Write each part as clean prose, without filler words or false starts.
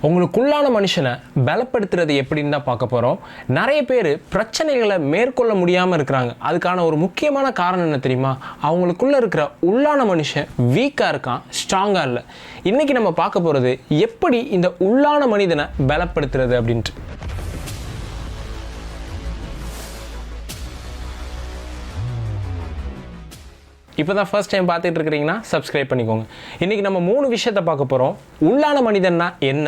உங்களுக்குள்ளான மனுஷனை பலப்படுத்துறது எப்படின்னு தான் பார்க்க போகிறோம். நிறைய பேர் பிரச்சனைகளை மேற்கொள்ள முடியாமல் இருக்கிறாங்க. அதுக்கான ஒரு முக்கியமான காரணம் என்ன தெரியுமா? அவங்களுக்குள்ள இருக்கிற உள்ளான மனுஷன் வீக்காக இருக்கான், ஸ்ட்ராங்காக இல்லை. இன்றைக்கி நம்ம பார்க்க போகிறது எப்படி இந்த உள்ளான மனிதனை பலப்படுத்துறது அப்படின்ட்டு. இப்போ தான் ஃபர்ஸ்ட் டைம் பார்த்துட்டு இருக்கிறீங்கன்னா சப்ஸ்கிரைப் பண்ணிக்கோங்க. இன்றைக்கி நம்ம 3 விஷயத்தை பார்க்க போகிறோம். உள்ளான மனிதன்னா என்ன,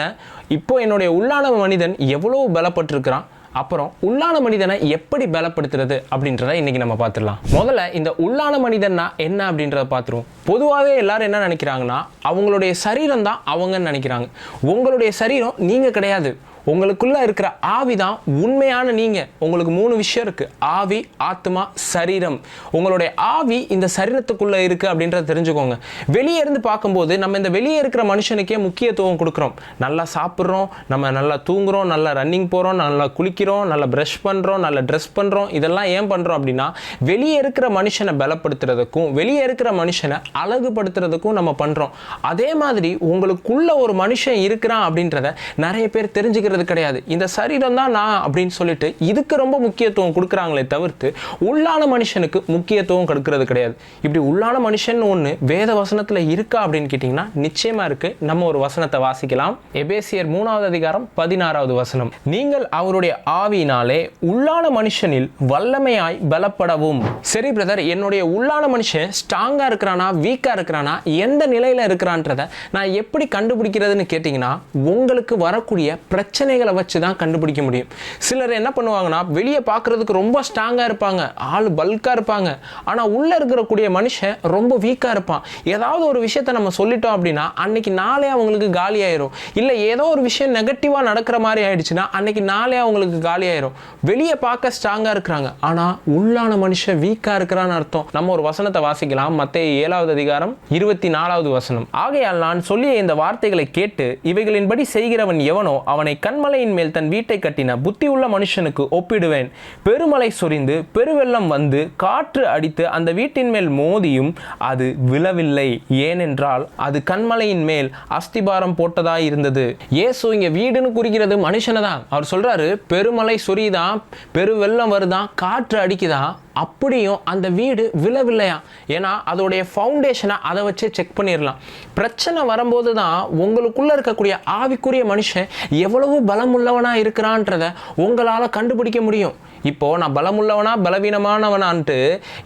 இப்போது என்னுடைய உள்ளான மனிதன் எவ்வளோ பலப்பட்டிருக்கிறான், அப்புறம் உள்ளான மனிதனை எப்படி பலப்படுத்துறது அப்படின்றத இன்றைக்கி நம்ம பார்த்துடலாம். முதல்ல இந்த உள்ளான மனிதன்னா என்ன அப்படின்றத பார்த்துருவோம். பொதுவாகவே எல்லாரும் என்ன நினைக்கிறாங்கன்னா, அவங்களுடைய சரீரம் தான் அவங்கன்னு நினைக்கிறாங்க. உங்களுடைய சரீரம் நீங்கள் கிடையாது. உங்களுக்குள்ளே இருக்கிற ஆவி தான் உண்மையான நீங்கள். உங்களுக்கு 3 விஷயம் இருக்குது: ஆவி, ஆத்மா, சரீரம். உங்களுடைய ஆவி இந்த சரீரத்துக்குள்ளே இருக்குது அப்படின்றத தெரிஞ்சுக்கோங்க. வெளியே இருந்து பார்க்கும்போது நம்ம இந்த வெளியே இருக்கிற மனுஷனுக்கே முக்கியத்துவம் கொடுக்குறோம். நல்லா சாப்பிட்றோம், நம்ம நல்லா தூங்குகிறோம், நல்லா ரன்னிங் போகிறோம், நல்லா குளிக்கிறோம், நல்லா ப்ரஷ் பண்ணுறோம், நல்லா ட்ரெஸ் பண்ணுறோம். இதெல்லாம் ஏன் பண்ணுறோம் அப்படின்னா, வெளியே இருக்கிற மனுஷனை பலப்படுத்துறதுக்கும் வெளியே இருக்கிற மனுஷனை அழகுபடுத்துறதுக்கும் நம்ம பண்ணுறோம். அதே மாதிரி உங்களுக்குள்ள ஒரு மனுஷன் இருக்கிறான் அப்படின்றத நிறைய பேர் தெரிஞ்சுக்கிறது கிடையாது. இந்த சரீரம் தான் நான் அப்படின்னு சொல்லிட்டு இதுக்கு ரொம்ப முக்கியத்துவம் கொடுக்குறாங்களே தவிர்த்து உள்ளான மனுஷனுக்கு முக்கியத்துவம் கொடுக்கிறது கிடையாது. இப்படி உள்ளான மனுஷன் ஒன்று வேத வசனத்தில் இருக்கா அப்படின்னு கேட்டிங்கன்னா நிச்சயமா இருக்கு. நம்ம ஒரு வசனத்தை வாசிக்கலாம். எபேசியர் 3வது அதிகாரம் 16வது வசனம். நீங்கள் அவருடைய ஆவியினாலே உள்ளான மனுஷனில் வல்லமையாய் பலப்படவும். சரி பிரதர், என்னுடைய உள்ளான மனுஷன் ஸ்ட்ராங்கா இருக்கிறானா வீக்கா இருக்கிறானா, எந்த நிலையில இருக்கிறான்றத நான் எப்படி கண்டுபிடிக்கிறதுன்னு கேட்டிங்கன்னா, உங்களுக்கு வரக்கூடிய பிரச்சனைகளை வச்சு தான் கண்டுபிடிக்க முடியும். சிலர் என்ன பண்ணுவாங்கன்னா, வெளியே பார்க்கறதுக்கு ரொம்ப ஸ்ட்ராங்கா இருப்பாங்க, ஆள் பல்கா இருப்பாங்க, ஆனா உள்ள இருக்கக்கூடிய மனுஷன் ரொம்ப வீக்கா இருப்பான். ஏதாவது ஒரு விஷயத்தை நம்ம சொல்லிட்டோம் அப்படின்னா அன்னைக்கு நாளே அவங்களுக்கு காலி ஆயிரும். இல்லை ஏதோ ஒரு விஷயம் நெகட்டிவா நடக்கிற மாதிரி ஆயிடுச்சுன்னா அன்னைக்கு நாளே அவங்களுக்கு காலி ஆயிரும். வெளியே பார்க்க ஸ்ட்ராங்கா இருக்கிறாங்க, ஆனா உள்ளான மனுஷன் வீக்கா இருக்கிறான்னு அர்த்தம். நம்ம ஒரு வசனத்தை வாசிக்கலாம். மத்தேயு 7வது அதிகாரம் 24வது வசனம். ஆகையால் நான் சொல்லிய இந்த வார்த்தைகளை கேட்டு இவைகளின்படி செய்கிறவன் எவனோ அவனை கண்மலையின் மேல் தன் வீட்டை கட்டின புத்தி உள்ள மனுஷனுக்கு ஒப்பிடுவேன். பெருமலை சொரிந்து பெருவெள்ளம் வந்து காற்று அடித்து அந்த வீட்டின் மேல் மோதியும் அது விழவில்லை, ஏனென்றால் அது கண்மலையின் மேல் அஸ்திபாரம் போட்டதாய் இருந்தது. இயேசு இங்க வீடுன்னு குறிக்கிறது மனுஷனை தான். அவர் சொல்றாரு, பெருமலை சொரிதான், பெருவெள்ளம் வருதான், காற்று அடிக்குதான், அப்படியும் அந்த வீடு விழவில்லையா. ஏன்னா அதோடைய ஃபவுண்டேஷனை அதை வச்சு செக் பண்ணிடலாம். பிரச்சனை வரும்போது தான் உங்களுக்குள்ள இருக்கக்கூடிய ஆவிக்குரிய மனுஷன் எவ்வளவு பலமுள்ளவனா இருக்கிறான்றத உங்களால் கண்டுபிடிக்க முடியும். இப்போ நான் பலமுள்ளவனா பலவீனமானவனான்ட்டு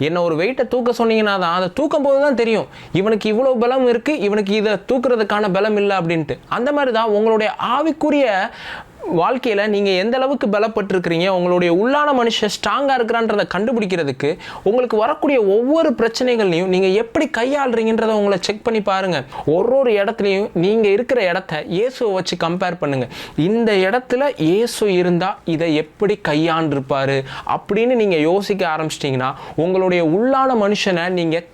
என்ன ஒரு வெயிட்டை தூக்க சொன்னீங்கன்னா தான் அதை தூக்கும் போது தான் தெரியும், இவனுக்கு இவ்வளோ பலம் இருக்கு, இவனுக்கு இதை தூக்குறதுக்கான பலம் இல்லை அப்படின்ட்டு. அந்த மாதிரி தான் உங்களுடைய ஆவிக்குரிய வாழ்க்கையில் நீங்கள் எந்த அளவுக்கு பலப்பட்டிருக்கிறீங்க, உங்களுடைய உள்ளான மனுஷன் ஸ்ட்ராங்காக இருக்கிறான்றதை கண்டுபிடிக்கிறதுக்கு உங்களுக்கு வரக்கூடிய ஒவ்வொரு பிரச்சனைகளையும் நீங்கள் எப்படி கையாளுறீங்கன்றதை உங்களை செக் பண்ணி பாருங்கள். ஒரு இடத்துலையும் நீங்கள் இருக்கிற இடத்த இயேசுவை வச்சு கம்பேர் பண்ணுங்கள். இந்த இடத்துல இயேசு இருந்தால் இதை எப்படி கையாண்டிருப்பார் அப்படின்னு நீங்கள் யோசிக்க ஆரம்பிச்சிட்டிங்கன்னா உங்களுடைய உள்ளான மனுஷனை நீங்கள்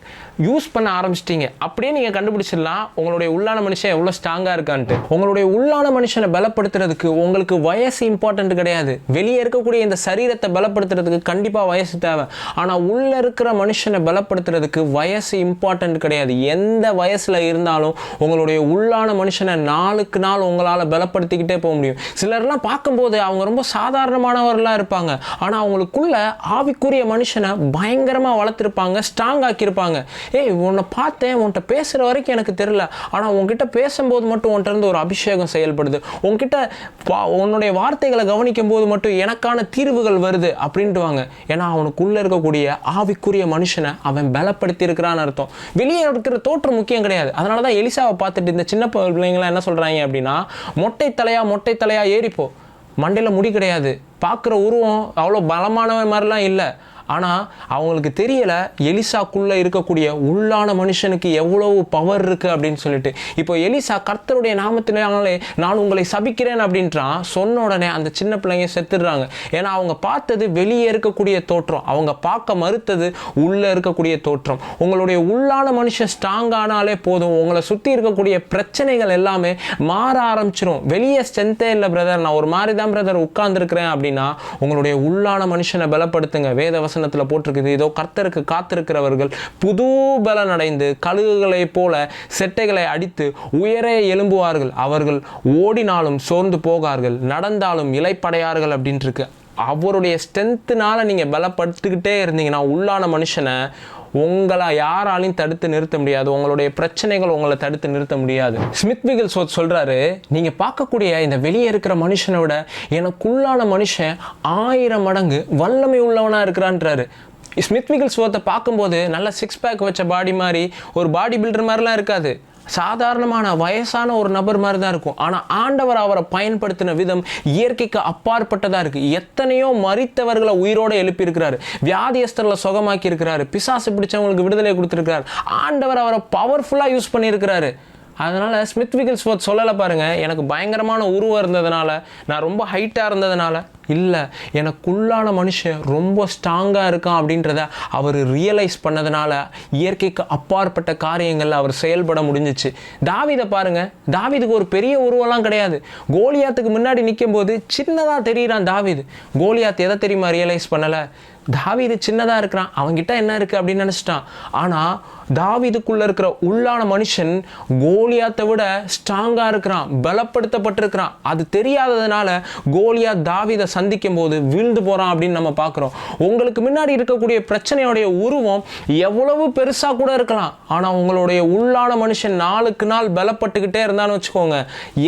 யூஸ் பண்ண ஆரம்பிச்சிட்டிங்க. அப்படியே நீங்கள் கண்டுபிடிச்சிடலாம் உங்களுடைய உள்ளான மனுஷன் எவ்வளோ ஸ்ட்ராங்காக இருக்கான்ட்டு. உங்களுடைய உள்ளான மனுஷனை பலப்படுத்துறதுக்கு உங்களுக்கு வயசு இம்பார்ட்டன்ட் கிடையாது. வெளியே இருக்கக்கூடிய இந்த சரீரத்தை பலப்படுத்துறதுக்கு கண்டிப்பாக வயசு தேவை. ஆனால் உள்ளே இருக்கிற மனுஷனை பலப்படுத்துறதுக்கு வயசு இம்பார்ட்டன்ட் கிடையாது. எந்த வயசில் இருந்தாலும் உங்களுடைய உள்ளான மனுஷனை நாளுக்கு நாள் உங்களால் பலப்படுத்திக்கிட்டே போக முடியும். சிலர்லாம் பார்க்கும்போது அவங்க ரொம்ப சாதாரணமானவர்களாக இருப்பாங்க, ஆனால் அவங்களுக்குள்ள ஆவிக்குரிய மனுஷனை பயங்கரமாக வளர்த்துருப்பாங்க, ஸ்ட்ராங் ஆக்கியிருப்பாங்க. ஏய், உன்னை பார்த்தேன், உன்கிட்ட பேசுகிற வரைக்கும் எனக்கு தெரியல, ஆனால் உன்கிட்ட பேசும்போது மட்டும் உன்கிட்ட இருந்து ஒரு அபிஷேகம் செயல்படுது, உன்கிட்ட உன்னுடைய வார்த்தைகளை கவனிக்கும் போது மட்டும் எனக்கான தீர்வுகள் வருது அப்படின்ட்டுவாங்க. ஏன்னா அவனுக்குள்ளே இருக்கக்கூடிய ஆவிக்குரிய மனுஷனை அவன் பலப்படுத்தி இருக்கிறான்னு அர்த்தம். வெளியே இருக்கிற தோற்றம் முக்கியம் கிடையாது. அதனால தான் எலிசாவை பார்த்துட்டு இந்த சின்ன பிள்ளைங்களாம் என்ன சொல்கிறாங்க அப்படின்னா, மொட்டை தலையா ஏறிப்போ, மண்டையில் முடி கிடையாது, பார்க்குற உருவம் அவ்வளோ பலமானவன் மாதிரிலாம் இல்லை. ஆனால் அவங்களுக்கு தெரியலை எலிசாக்குள்ளே இருக்கக்கூடிய உள்ளான மனுஷனுக்கு எவ்வளவு பவர் இருக்குது அப்படின்னு சொல்லிட்டு. இப்போ எலிசா கர்த்தருடைய நாமத்தினாலே நான் உங்களை சபிக்கிறேன் அப்படின்றான். சொன்ன உடனே அந்த சின்ன பிள்ளைங்க செத்துடுறாங்க. ஏன்னா அவங்க பார்த்தது வெளியே இருக்கக்கூடிய தோற்றம், அவங்க பார்க்க மறுத்தது உள்ளே இருக்கக்கூடிய தோற்றம். உங்களுடைய உள்ளான மனுஷன் ஸ்ட்ராங் ஆனாலே போதும், உங்களை சுற்றி இருக்கக்கூடிய பிரச்சனைகள் எல்லாமே மாற ஆரம்பிச்சிடும். வெளியே ஸ்ட்ரென்த்தே இல்லை பிரதர், நான் ஒரு மாதிரி தான் பிரதர் உட்கார்ந்துருக்கிறேன் அப்படின்னா உங்களுடைய உள்ளான மனுஷனை பலப்படுத்துங்க. வேத வசனத்தில் போட்டிருக்குது, இதோ கர்த்தருக்கு காத்திருக்கிறவர்கள் புது பலன் அடைந்து கழுகுகளை போல செட்டைகளை அடித்து உயரே எழும்புவார்கள், அவர்கள் ஓடினாலும் சோர்ந்து போகார்கள், நடந்தாலும் இளைப்படையார்கள் அப்படின்ட்டு இருக்கு. அவருடைய ஸ்ட்ரென்த்துனால நீங்கள் பலப்படுத்திக்கிட்டே இருந்தீங்கன்னா உள்ளான மனுஷனை உங்களை யாராலையும் தடுத்து நிறுத்த முடியாது, உங்களுடைய பிரச்சனைகள் உங்களை தடுத்து நிறுத்த முடியாது. ஸ்மித் விகில்ஸ்வொர்த் சொல்றாரு, நீங்க பார்க்கக்கூடிய இந்த வெளியே இருக்கிற மனுஷனை விட எனக்குள்ளான மனுஷன் 1000 மடங்கு வல்லமை உள்ளவனா இருக்கிறான்றாரு. ஸ்மித் விகில்ஸ்வொர்த்தை பார்க்கும்போது நல்ல 6 பேக் வச்ச பாடி மாதிரி, ஒரு பாடி பில்டர் மாதிரிலாம் இருக்காது, சாதாரணமான வயசான ஒரு நபர் மாதிரி தான் இருக்கும். ஆனால் ஆண்டவர் அவரை பயன்படுத்தின விதம் இயற்கைக்கு அப்பாற்பட்டதாக இருக்குது. எத்தனையோ மரித்தவர்களை உயிரோடு எழுப்பியிருக்கிறாரு, வியாதியஸ்தர்களை சுகமாக்கி இருக்கிறாரு, பிசாசு பிடிச்சவங்களுக்கு விடுதலை கொடுத்துருக்கிறார். ஆண்டவர் அவரை பவர்ஃபுல்லாக யூஸ் பண்ணியிருக்கிறாரு. அதனால் ஸ்மித் விகில்ஸ்வொர்த் சொல்லலை பாருங்கள், எனக்கு பயங்கரமான உருவம் இருந்ததுனால, நான் ரொம்ப ஹைட்டாக இருந்ததுனால இல்லை, எனக்குள்ளான மனுஷன் ரொம்ப ஸ்ட்ராங்காக இருக்கான் அப்படின்றத அவர் ரியலைஸ் பண்ணதுனால இயற்கைக்கு அப்பாற்பட்ட காரியங்களில் அவர் செயல்பட முடிஞ்சிச்சு. தாவீதை பாருங்கள், தாவீதுக்கு ஒரு பெரிய உருவெல்லாம் கிடையாது. கோலியாத்துக்கு முன்னாடி நிற்கும் போது சின்னதாக தெரிகிறான் தாவீது. கோலியாத் எதை தெரியுமா ரியலைஸ் பண்ணலை? தாவீது சின்னதாக இருக்கிறான், அவன்கிட்ட என்ன இருக்குது அப்படின்னு நினச்சிட்டான். ஆனால் தாவீதுக்குள்ளே இருக்கிற உள்ளான மனுஷன் கோலியாத்தை விட ஸ்ட்ராங்காக இருக்கிறான், பலப்படுத்தப்பட்டிருக்கிறான். அது தெரியாததுனால கோலியாத் தாவீதை சந்திக்கும் போது வீழ்ந்து போகிறான் அப்படின்னு நம்ம பார்க்குறோம். உங்களுக்கு முன்னாடி இருக்கக்கூடிய பிரச்சனையுடைய உருவம் எவ்வளவு பெருசாக கூட இருக்கலாம், ஆனால் உங்களுடைய உள்ளான மனுஷன் நாளுக்கு நாள் பலப்பட்டுக்கிட்டே இருந்தான்னு வச்சுக்கோங்க,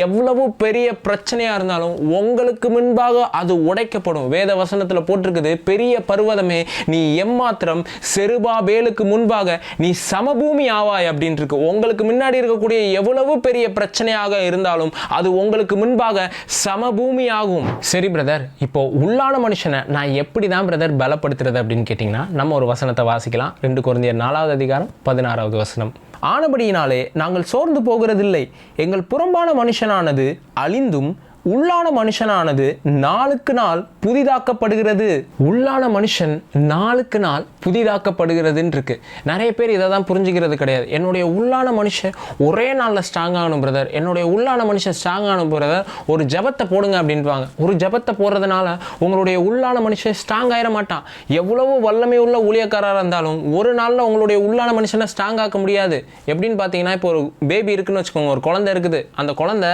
எவ்வளவு பெரிய பிரச்சனையாக இருந்தாலும் உங்களுக்கு முன்பாக அது உடைக்கப்படும். வேத வசனத்தில் போட்டிருக்குது, பெரிய பர்வதமே நீ எம்மாத்திரம் செருபாபேலுக்கு முன்பாக நீ சமபூமி ஆவாய் அப்படின்னு இருக்கு. உங்களுக்கு முன்னாடி இருக்கக்கூடிய எவ்வளவு பெரிய பிரச்சனையாக இருந்தாலும் அது உங்களுக்கு முன்பாக சமபூமி ஆகும். சரி பிரதர், இப்போ உள்ளான மனுஷனை நான் எப்படி தான் பிரதர் பலப்படுத்துறது அப்படின்னு கேட்டிங்கன்னா, நம்ம ஒரு வசனத்தை வாசிக்கலாம். 2 கொரிந்தியர் 4வது அதிகாரம் 16வது வசனம். ஆனபடியினாலே நாங்கள் சோர்ந்து போகிறதில்லை, எங்கள் புறம்பான மனுஷனானது அழிந்தும் உள்ளான மனுஷனானது நாளுக்கு நாள் புதிதாக்கப்படுகிறது. உள்ளான மனுஷன் நாளுக்கு நாள் புதிதாக்கப்படுகிறதுன்னு இருக்கு. நிறைய பேர் இதை தான் புரிஞ்சுக்கிறது கிடையாது. என்னுடைய உள்ளான மனுஷன் ஒரே நாளில் ஸ்ட்ராங் ஆகணும் பிரதர், என்னுடைய உள்ளான மனுஷன் ஸ்ட்ராங் ஆகணும் பிரதர், ஒரு ஜபத்தை போடுங்க அப்படின்வாங்க. ஒரு ஜபத்தை போடுறதுனால உங்களுடைய உள்ளான மனுஷன் ஸ்ட்ராங் ஆயிட மாட்டான். எவ்வளவு வல்லமை உள்ள ஊழியக்காரராக இருந்தாலும் ஒரு நாளில் உங்களுடைய உள்ளான மனுஷனை ஸ்ட்ராங் ஆக்க முடியாது. எப்படின்னு பார்த்தீங்கன்னா, இப்போ ஒரு பேபி இருக்குன்னு வச்சுக்கோங்க, ஒரு குழந்தை இருக்குது, அந்த குழந்தை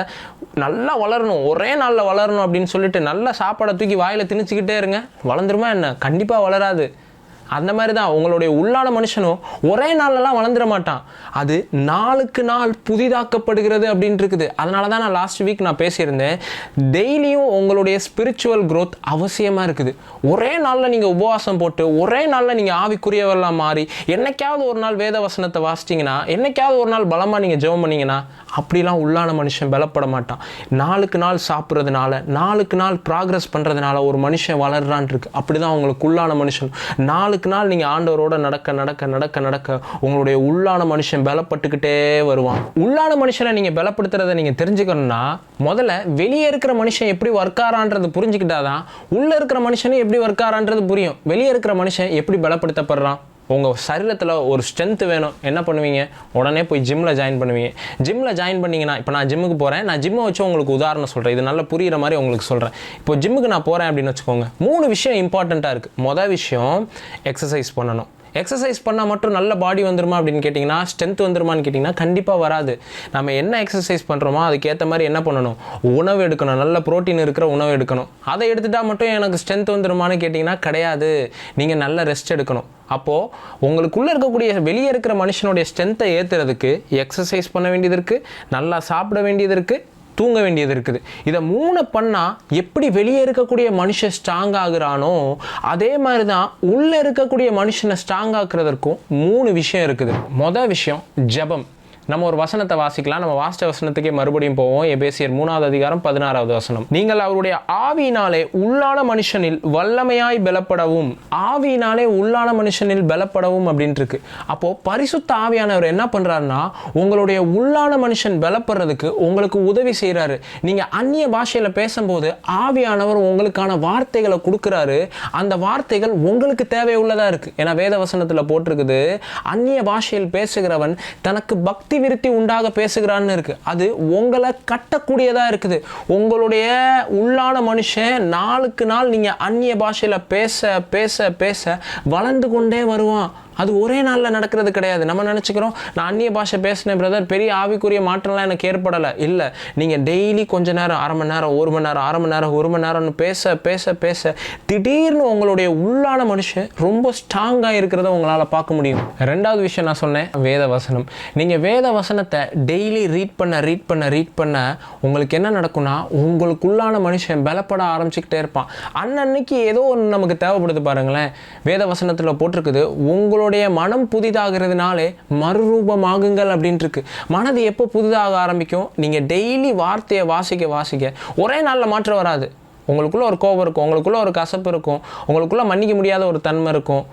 நல்லா வளரணும், ஒரே நாளில் வளரணும் அப்படின்னு சொல்லிட்டு நல்ல சாப்பாடை தூக்கி வாயில் திணிச்சுக்கிட்டே இருங்க, வளர்ந்துருமா என்ன? கண்டிப்பாக வளராது. அந்த மாதிரி தான் உங்களுடைய உள்ளான மனுஷனும் ஒரே நாள்லாம் வளர்ந்துட மாட்டான், அது நாளுக்கு நாள் புதிதாக்கப்படுகிறது அப்படின்னு இருக்குது. அதனால தான் நான் லாஸ்ட் வீக் நான் பேசியிருந்தேன், டெய்லியும் உங்களுடைய ஸ்பிரிச்சுவல் க்ரோத் அவசியமாக இருக்குது. ஒரே நாளில் நீங்கள் உபவாசம் போட்டு ஒரே நாளில் நீங்கள் ஆவிக்குரியவரெல்லாம் மாறி என்னைக்காவது ஒரு நாள் வேத வசனத்தை வாசிச்சிங்கன்னா, என்னைக்காவது ஒரு நாள் பலமாக நீங்கள் ஜெபம் பண்ணிங்கன்னா, அப்படிலாம் உள்ளான மனுஷன் பலப்பட மாட்டான். நாளுக்கு நாள் சாப்பிட்றதுனால, நாளுக்கு நாள் ப்ராக்ரஸ் பண்ணுறதுனால ஒரு மனுஷன் வளர்றான் இருக்கு. அப்படி தான் உங்களுக்கு உள்ளான மனுஷன் நாளுக்கு நாள் நீங்கள் ஆண்டவரோட நடக்க நடக்க நடக்க நடக்க உங்களுடைய உள்ளான மனுஷன் பலப்பட்டுக்கிட்டே வருவான். உள்ளான மனுஷனை நீங்கள் பலப்படுத்துறதை நீங்கள் தெரிஞ்சுக்கணும்னா, முதல்ல வெளியே இருக்கிற மனுஷன் எப்படி ஒர்க் ஆறான்றது புரிஞ்சுக்கிட்டாதான் உள்ளே இருக்கிற மனுஷனும் எப்படி ஒர்க் ஆறான்றது புரியும். வெளியே இருக்கிற மனுஷன் எப்படி பலப்படுத்தப்படுறான்? உங்கள் சரீரத்தில் ஒரு ஸ்ட்ரென்த்து வேணும், என்ன பண்ணுவீங்க? உடனே போய் ஜிம்மில் ஜாயின் பண்ணுவீங்க. ஜிம்மில் ஜாயின் பண்ணிங்கன்னா, இப்போ நான் ஜிம்முக்கு போகிறேன், நான் ஜிம்மை வச்சு உங்களுக்கு உதாரணம் சொல்கிறேன், இது நல்லா புரிகிற மாதிரி உங்களுக்கு சொல்கிறேன். இப்போ ஜிம்முக்கு நான் போகிறேன் அப்படின்னு வச்சுக்கோங்க, 3 விஷயம் இம்பார்ட்டண்ட்டாக இருக்குது. மொதல் விஷயம் எக்ஸசைஸ் பண்ணணும். எக்ஸசைஸ் பண்ணால் மட்டும் நல்ல பாடி வந்துருமா அப்படின்னு கேட்டிங்கன்னா, ஸ்ட்ரென்த் வந்துருமான்னு கேட்டிங்கன்னா கண்டிப்பாக வராது. நம்ம என்ன எக்ஸசைஸ் பண்ணுறோமோ அதுக்கேற்ற மாதிரி என்ன பண்ணணும்? உணவு எடுக்கணும், நல்ல ப்ரோட்டீன் இருக்கிற உணவு எடுக்கணும். அதை எடுத்துட்டால் மட்டும் எனக்கு ஸ்ட்ரென்த் வந்துருமான்னு கேட்டிங்கன்னா கிடையாது. நீங்கள் நல்ல ரெஸ்ட் எடுக்கணும். அப்போது உங்களுக்குள்ளே இருக்கக்கூடிய வெளியே இருக்கிற மனுஷனுடைய ஸ்ட்ரென்த்தை ஏற்றுறதுக்கு எக்ஸசைஸ் பண்ண வேண்டியது இருக்குது, நல்லா சாப்பிட வேண்டியது இருக்குது, தூங்க வேண்டியது இருக்குது. இதை 3 பண்ணால் எப்படி வெளியே இருக்கக்கூடிய மனுஷன் ஸ்ட்ராங் ஆகுறானோ அதே மாதிரி தான் உள்ளே இருக்கக்கூடிய மனுஷனை ஸ்ட்ராங் ஆக்குறதற்கும் 3 விஷயம் இருக்குது. மொதல் விஷயம் ஜெபம். நம்ம ஒரு வசனத்தை வாசிக்கலாம். நம்ம வாசித்த வசனத்துக்கே மறுபடியும் போவோம். எபேசியர் 3வது அதிகாரம் 16வது வசனம். நீங்கள் அவருடைய ஆவியினாலே உள்ளான மனுஷனில் வல்லமையாய் பலப்படவும். ஆவியினாலே உள்ளான மனுஷனில் பலப்படவும் அப்படின்ட்டு இருக்கு. அப்போ பரிசுத்த ஆவியானவர் என்ன பண்றாருன்னா, உங்களுடைய உள்ளான மனுஷன் பலப்படுறதுக்கு உங்களுக்கு உதவி செய்யறாரு. நீங்க அந்நிய பாஷையில பேசும்போது ஆவியானவர் உங்களுக்கான வார்த்தைகளை கொடுக்குறாரு. அந்த வார்த்தைகள் உங்களுக்கு தேவையுள்ளதா இருக்கு. ஏன்னா வேத வசனத்துல போட்டிருக்குது, அந்நிய பாஷையில் பேசுகிறவன் தனக்கு பக்தி விருத்தி விருத்தி உண்டாக பேசுகிறான்னு இருக்குது. அது உங்களை கட்டக்கூடியதாக இருக்குது. உங்களுடைய உள்ளான மனுஷன் நாளுக்கு நாள் நீங்கள் அந்நிய பாஷையில் பேச பேச பேச வளர்ந்து கொண்டே வருவான். அது ஒரே நாளில் நடக்கிறது கிடையாது. நம்ம நினச்சிக்கிறோம் நான் அந்நிய பாஷை பேசினேன் பிரதர், பெரிய ஆவிக்குரிய மாற்றம்லாம் எனக்கு ஏற்படலை. இல்லை, நீங்கள் டெய்லி கொஞ்ச நேரம், அரை மணி நேரம், 1 மணி நேரம், அரை மணி நேரம், 1 மணி நேரம்னு பேச பேச பேச திடீர்னு உங்களுடைய உள்ளான மனுஷன் ரொம்ப ஸ்ட்ராங்காக இருக்கிறத உங்களால் பார்க்க முடியும். 2வது விஷயம் நான் சொன்னேன், வேத வசனம். நீங்கள் வேத வசனத்தை டெய்லி ரீட் பண்ண உங்களுக்கு என்ன நடக்கும்னா, உங்களுக்குள்ளான மனுஷன் பலப்பட ஆரம்பிச்சுக்கிட்டே இருப்பான். அன்னன்னைக்கு ஏதோ ஒன்று நமக்கு தேவைப்படுது பாருங்களேன். வேத வசனத்தில் போட்டிருக்குது, உங்களுடைய மனம் புதிதாகிறதுனாலே மறுரூபமாகுங்கள் அப்படின்ட்டு இருக்கு. மனது எப்போ புதிதாக ஆரம்பிக்கும்? நீங்கள் டெய்லி வார்த்தையை வாசிக்க ஒரே நாளில் மாற்றம் வராது. உங்களுக்குள்ளே ஒரு கோபம் இருக்கும், உங்களுக்குள்ளே ஒரு கசப்பு இருக்கும், உங்களுக்குள்ளே மன்னிக்க முடியாத ஒரு தன்மை இருக்கும்,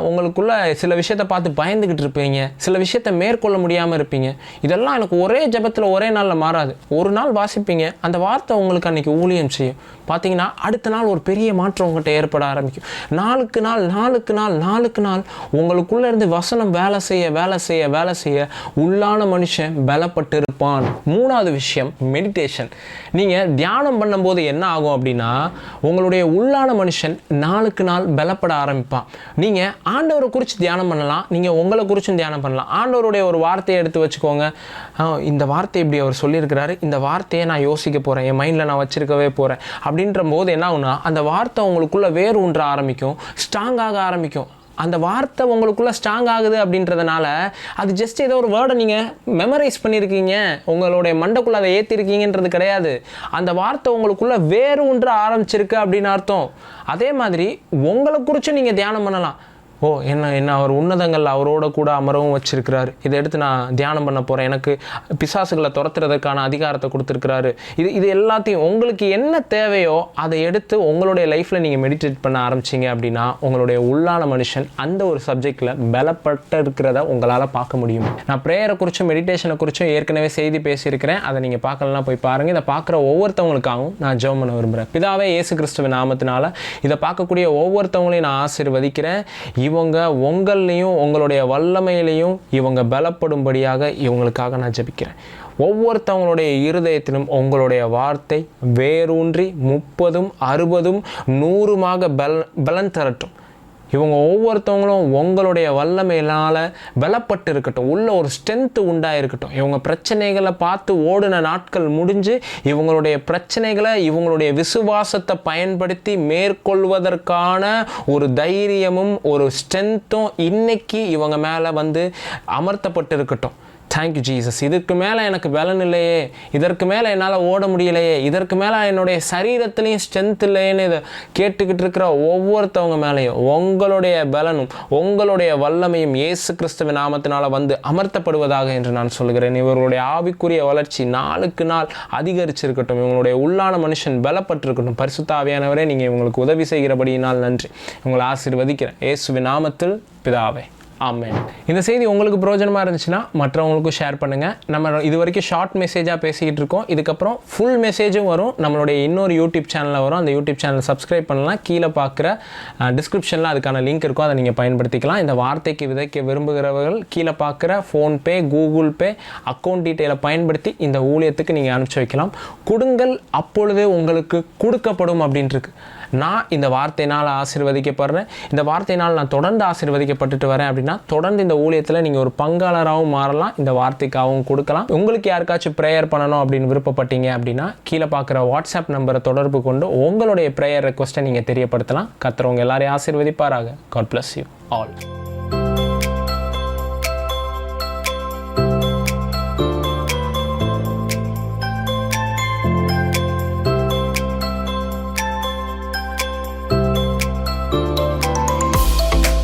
உங்களுக்குள்ளே சில விஷயத்தை பார்த்து பயந்துக்கிட்டு இருப்பீங்க, சில விஷயத்தை மேற்கொள்ள முடியாமல் இருப்பீங்க. இதெல்லாம் எனக்கு ஒரே ஜபத்தில் ஒரே நாளில் மாறாது. ஒரு நாள் வாசிப்பீங்க, அந்த வார்த்தை உங்களுக்கு அன்றைக்கி ஊழியம் செய்யும். பார்த்தீங்கன்னா அடுத்த நாள் ஒரு பெரிய மாற்றம் உங்கள்கிட்ட ஏற்பட ஆரம்பிக்கும். நாளுக்கு நாள் உங்களுக்குள்ளே இருந்து வசனம் வேலை செய்ய உள்ளான மனுஷன் பலப்பட்டு இருப்பான். 3வது விஷயம் மெடிடேஷன். நீங்கள் தியானம் பண்ணும்போது என்ன ஆகும் அப்படின்னா, உங்களுடைய உள்ளான மனுஷன் நாளுக்கு நாள் பலப்பட ஆரம்பிப்பான். நீங்கள் ஆண்டவரை குறித்து தியானம் பண்ணலாம், நீங்கள் உங்களை குறித்தும் தியானம் பண்ணலாம். ஆண்டவருடைய ஒரு வார்த்தையை எடுத்து வச்சுக்கோங்க. இந்த வார்த்தை இப்படி அவர் சொல்லியிருக்கிறாரு, இந்த வார்த்தையை நான் யோசிக்க போகிறேன், என் மைண்டில் நான் வச்சிருக்கவே போகிறேன் அப்படின்ற போது என்ன ஆகுனா, அந்த வார்த்தை உங்களுக்குள்ளே வேறு ஊன்ற ஆரம்பிக்கும், ஸ்ட்ராங்காக ஆரம்பிக்கும். அந்த வார்த்தை உங்களுக்குள்ளே ஸ்ட்ராங் ஆகுது அப்படின்றதுனால அது ஜஸ்ட் ஏதோ ஒரு வேர்டை நீங்கள் மெமரைஸ் பண்ணியிருக்கீங்க, உங்களுடைய மண்டைக்குள்ளே அதை ஏற்றிருக்கீங்கன்றது கிடையாது. அந்த வார்த்தை உங்களுக்குள்ளே வேறு ஒன்று ஆரம்பிச்சிருக்கு அப்படின்னு அர்த்தம். அதே மாதிரி உங்களை குறித்து நீங்கள் தியானம் பண்ணலாம். என்ன அவர் உன்னதங்கள் அவரோட கூட அமரவும் வச்சிருக்கிறாரு, இதை எடுத்து நான் தியானம் பண்ண போகிறேன், எனக்கு பிசாசுகளை துரத்துறதுக்கான அதிகாரத்தை கொடுத்துருக்கிறாரு. இது எல்லாத்தையும் உங்களுக்கு என்ன தேவையோ அதை எடுத்து உங்களுடைய லைஃப்பில் நீங்கள் மெடிடேட் பண்ண ஆரம்பிச்சிங்க அப்படின்னா உங்களுடைய உள்ளான மனுஷன் அந்த ஒரு சப்ஜெக்டில் பலப்பட்டு இருக்கிறத உங்களால் பார்க்க முடியும். நான் ப்ரேயரை குறித்தும் மெடிடேஷனை குறித்தும் ஏற்கனவே செய்தி பேசியிருக்கிறேன், அதை நீங்கள் பார்க்கலாம், போய் பாருங்கள். இதை பார்க்குற ஒவ்வொருத்தவங்களுக்காகவும் நான் ஜெபம் பண்ண விரும்புகிறேன். பிதாவே இயேசு கிறிஸ்துவின் நாமத்தினால இதை பார்க்கக்கூடிய ஒவ்வொருத்தவங்களையும் நான் ஆசீர்வதிக்கிறேன். இவங்க உங்களையும் உங்களுடைய வல்லமையிலையும் இவங்க பலப்படும்படியாக இவங்களுக்காக நான் ஜெபிக்கிறேன். ஒவ்வொருத்தவங்களுடைய இருதயத்திலும் உங்களுடைய வார்த்தை வேரூன்றி 30, 60, 100 பலன் தரட்டும். இவங்க ஒவ்வொருத்தவங்களும் உங்களுடைய வல்லமையினால் பலப்பட்டு இருக்கட்டும், உள்ள ஒரு ஸ்ட்ரென்த்து உண்டாயிருக்கட்டும். இவங்க பிரச்சனைகளை பார்த்து ஓடின நாட்கள் முடிஞ்சு இவங்களுடைய பிரச்சனைகளை இவங்களுடைய விசுவாசத்தை பயன்படுத்தி மேற்கொள்வதற்கான ஒரு தைரியமும் ஒரு ஸ்ட்ரென்த்தும் இன்னைக்கு இவங்க மேலே வந்து அமர்த்தப்பட்டு இருக்கட்டும். Thank you Jesus. இதற்கு மேலே எனக்கு பலன் இல்லையே, இதற்கு மேலே என்னால் ஓட முடியலையே, இதற்கு மேலே என்னுடைய சரீரத்துலேயும் ஸ்ட்ரென்த் இல்லையேன்னு இதை கேட்டுக்கிட்டு இருக்கிற ஒவ்வொருத்தவங்க மேலேயும் உங்களுடைய பலனும் உங்களுடைய வல்லமையும் இயேசு கிறிஸ்துவின் நாமத்தினால் வந்து அமர்த்தப்படுவதாக என்று நான் சொல்கிறேன். இவர்களுடைய ஆவிக்குரிய வளர்ச்சி நாளுக்கு நாள் அதிகரிச்சிருக்கட்டும். இவங்களுடைய உள்ளான மனுஷன் பலப்பட்டிருக்கட்டும். பரிசுத்த ஆவியானவரே, நீங்கள் இவங்களுக்கு உதவி செய்கிறபடியினால் நன்றி. உங்களை ஆசீர்வதிக்கிறேன் இயேசுவின் நாமத்தில் பிதாவே, ஆமென். இந்த செய்தி உங்களுக்கு பிரயோஜனமாக இருந்துச்சுன்னா மற்றவங்களுக்கும் ஷேர் பண்ணுங்கள். நம்ம இது வரைக்கும் ஷார்ட் மெசேஜாக பேசிக்கிட்டு இருக்கோம். இதுக்கப்புறம் ஃபுல் மெசேஜும் வரும். நம்மளுடைய இன்னொரு யூடியூப் சேனலில் வரும். அந்த யூடியூப் சேனல் சப்ஸ்கிரைப் பண்ணலாம். கீழே பார்க்குற டிஸ்கிரிப்ஷனில் அதுக்கான லிங்க் இருக்கும், அதை நீங்கள் பயன்படுத்திக்கலாம். இந்த வார்த்தைக்கு விதைக்க விரும்புகிறவர்கள் கீழே பார்க்குற ஃபோன்பே, கூகுள் பே அக்கௌண்ட் டீட்டெயிலை பயன்படுத்தி இந்த ஊழியத்துக்கு நீங்கள் அனுப்பிச்சி வைக்கலாம். கொடுங்கள், அப்பொழுதே உங்களுக்கு கொடுக்கப்படும் அப்படின்ட்டுருக்கு. நான் இந்த வார்த்தையினால் ஆசீர்வதிக்கப்படுறேன், இந்த வார்த்தையினால் நான் தொடர்ந்து ஆசீர்வதிக்கப்பட்டுட்டு வரேன் அப்படின்னா தொடர்ந்து இந்த ஊழியத்தில் நீங்கள் ஒரு பங்காளராகவும் மாறலாம், இந்த வார்த்தைக்காகவும் கொடுக்கலாம். உங்களுக்கு யாருக்காச்சும் ப்ரேயர் பண்ணணும் அப்படின்னு விருப்பப்பட்டீங்க அப்படின்னா கீழே பார்க்குற வாட்ஸ்அப் நம்பரை தொடர்பு கொண்டு உங்களுடைய ப்ரேயர் ரெக்வஸ்ட்டை நீங்கள் தெரியப்படுத்தலாம். கர்த்தர் உங்க எல்லாரையும் ஆசீர்வதிப்பாராக. God bless you all.